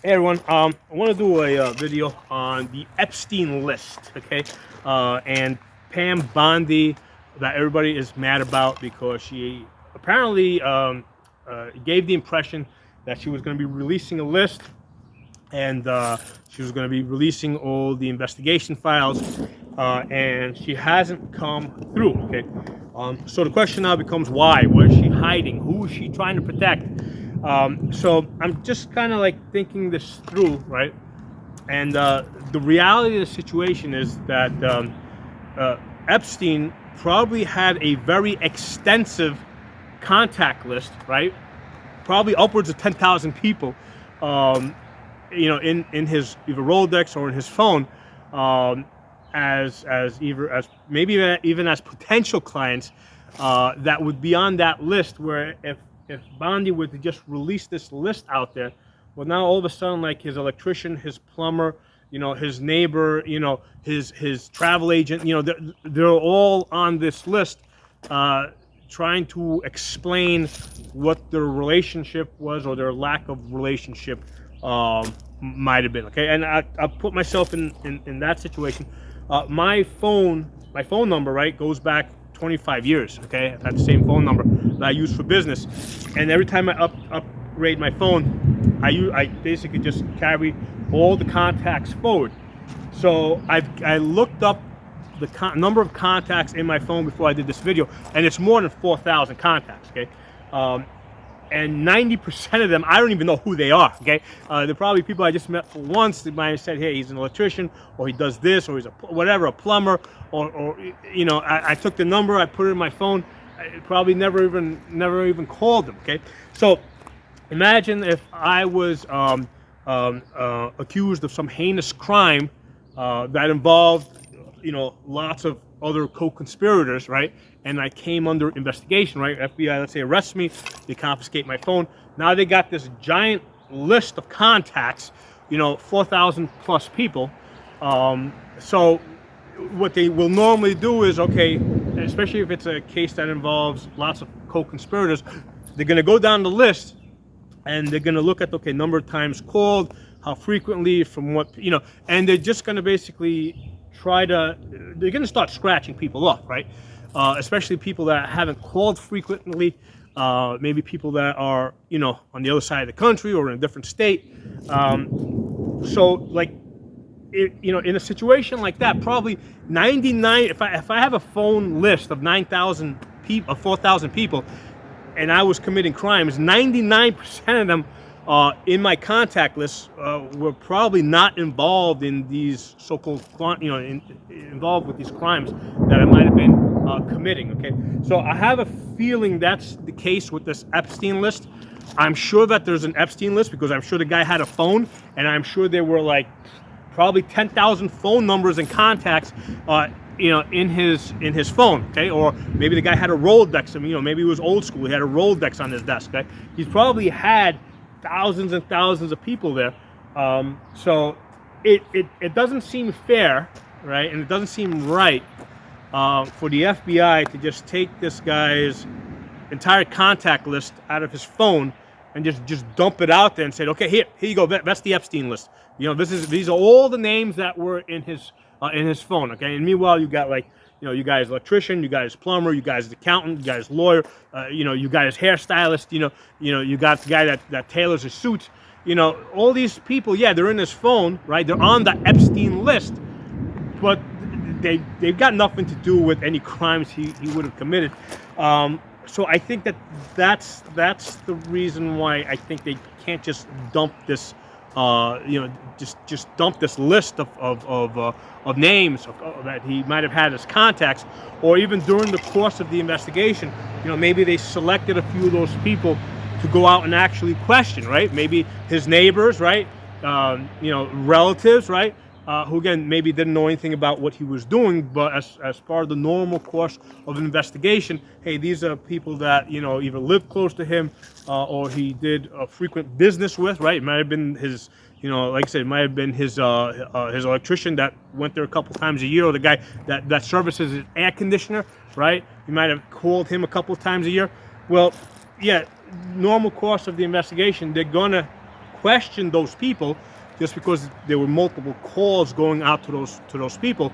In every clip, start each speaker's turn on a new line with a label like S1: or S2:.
S1: Hey everyone, I want to do a video on the Epstein list, okay? And Pam Bondi, that everybody is mad about because she apparently gave the impression that she was going to be releasing a list, and she was going to be releasing all the investigation files, and she hasn't come through, okay? So the question now becomes why? What is she hiding? Who is she trying to protect? So I'm just kind of like thinking this through, right? And the reality of the situation is that Epstein probably had a very extensive contact list, right? Probably upwards of 10,000 people, in his either Rolodex or in his phone, as maybe even as potential clients that would be on that list. Where if Bondi were to just release this list out there, well, now all of a sudden, like his electrician, his plumber, his neighbor, his travel agent, they're all on this list, trying to explain what their relationship was or their lack of relationship might have been. Okay, and I put myself in that situation. My phone number, right, goes back 25 years. Okay, I've had the same phone number that I use for business, and every time I upgrade my phone, I basically just carry all the contacts forward. So I looked up the number of contacts in my phone before I did this video, and it's more than 4,000 contacts. Okay, and 90% of them I don't even know who they are. Okay, they're probably people I just met for once. They might have said, hey, he's an electrician, or he does this, or he's a plumber, or I took the number, I put it in my phone. I probably never even called them. Okay, so imagine if I was accused of some heinous crime that involved lots of other co-conspirators, right? And I came under investigation, right? FBI, let's say, arrests me, they confiscate my phone. Now they got this giant list of contacts, 4,000 plus people. So what they will normally do is, okay, especially if it's a case that involves lots of co-conspirators, they're going to go down the list and they're going to look at, okay, number of times called, how frequently, from what, and they're just going to basically they're going to start scratching people off, right? Especially people that haven't called frequently, maybe people that are, on the other side of the country or in a different state. So, like, in a situation like that, probably 99. If I have a phone list of 9,000 people, 4,000 people, and I was committing crimes, 99% of them in my contact list were probably not involved in these so-called, involved with these crimes that I might have been committing. Okay, so I have a feeling that's the case with this Epstein list. I'm sure that there's an Epstein list because I'm sure the guy had a phone, and I'm sure there were like probably 10,000 phone numbers and contacts, in his phone. Okay, or maybe the guy had a Rolodex. Maybe he was old school. He had a Rolodex on his desk. Okay, he's probably had thousands and thousands of people there. So it doesn't seem fair, right? And it doesn't seem right for the FBI to just take this guy's entire contact list out of his phone and just dump it out there and say, okay, here you go. That's the Epstein list. These are all the names that were in his phone. Okay, and meanwhile you got, like, you guys electrician, you guys plumber, you guys accountant, you guys lawyer, you guys hairstylist, you got the guy that tailors his suits, all these people, yeah, they're in his phone, right? They're on the Epstein list, but they've got nothing to do with any crimes he would have committed. So I think that's the reason why I think they can't just dump this, just dump this list of names that he might have had as contacts, or even during the course of the investigation, maybe they selected a few of those people to go out and actually question, right? Maybe his neighbors, right? Relatives, right? Who again maybe didn't know anything about what he was doing, but as part of the normal course of an investigation, hey, these are people that either lived close to him or he did frequent business with, right? It might have been his, like I said, it might have been his electrician that went there a couple times a year, or the guy that services his air conditioner, right? You might have called him a couple times a year. Well, yeah, normal course of the investigation, they're gonna question those people just because there were multiple calls going out to those people.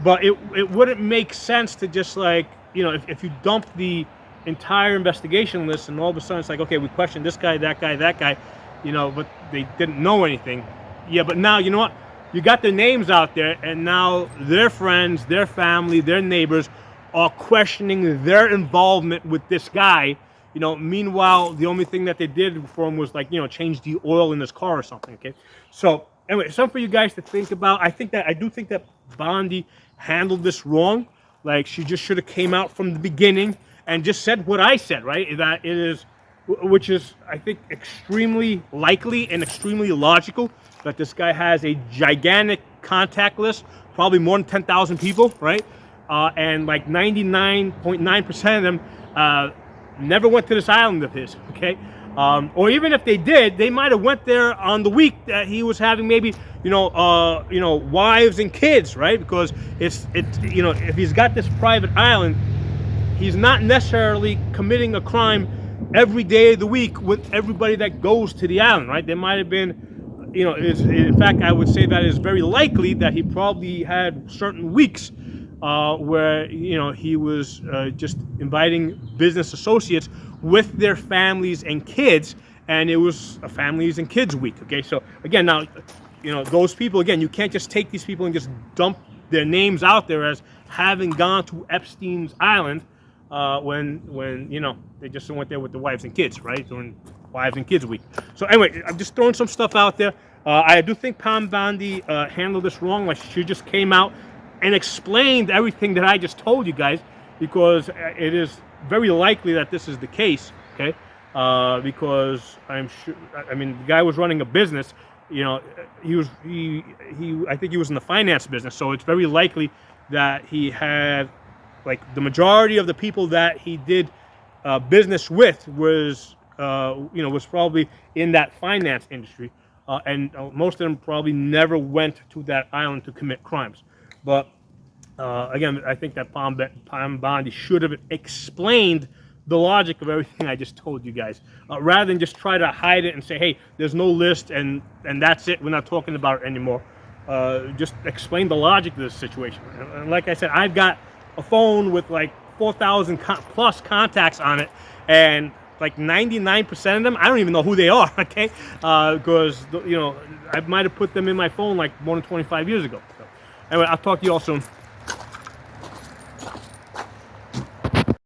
S1: But it wouldn't make sense to just like, you know, if you dump the entire investigation list and all of a sudden it's like, okay, we questioned this guy, that guy, you know, but they didn't know anything. Yeah, but now, you know what? You got their names out there, and now their friends, their family, their neighbors are questioning their involvement with this guy. You know, meanwhile, the only thing that they did for him was like, you know, change the oil in his car or something, okay? So, anyway, something for you guys to think about. I do think that Bondi handled this wrong. Like, she just should have came out from the beginning and just said what I said, right? That it is, which is, I think, extremely likely and extremely logical that this guy has a gigantic contact list, probably more than 10,000 people, right? And like 99.9% of them never went to this island of his, okay? Or even if they did, they might have went there on the week that he was having maybe, you know, wives and kids, right? Because it's you know, if he's got this private island, he's not necessarily committing a crime every day of the week with everybody that goes to the island, right? There might have been, you know, in fact, I would say that it's very likely that he probably had certain weeks where, you know, he was just inviting business associates with their families and kids, and it was a families and kids week, okay? So, again, now, you know, those people, again, you can't just take these people and just dump their names out there as having gone to Epstein's Island when you know, they just went there with the wives and kids, right, during Wives and Kids Week. So anyway, I'm just throwing some stuff out there. I do think Pam Bondi handled this wrong. Like, she just came out and explained everything that I just told you guys, because it is very likely that this is the case, okay? Because I'm sure, I mean, the guy was running a business, you know, I think he was in the finance business, so it's very likely that he had, like, the majority of the people that he did business with was, you know, was probably in that finance industry, and most of them probably never went to that island to commit crimes. But again, I think that Pam Bondi should have explained the logic of everything I just told you guys, rather than just try to hide it and say, hey, there's no list and that's it, we're not talking about it anymore. Just explain the logic of this situation. And like I said, I've got a phone with like 4,000 plus contacts on it, and like 99% of them, I don't even know who they are, okay? Because, you know, I might have put them in my phone like more than 25 years ago. So, anyway, I'll talk to you all soon.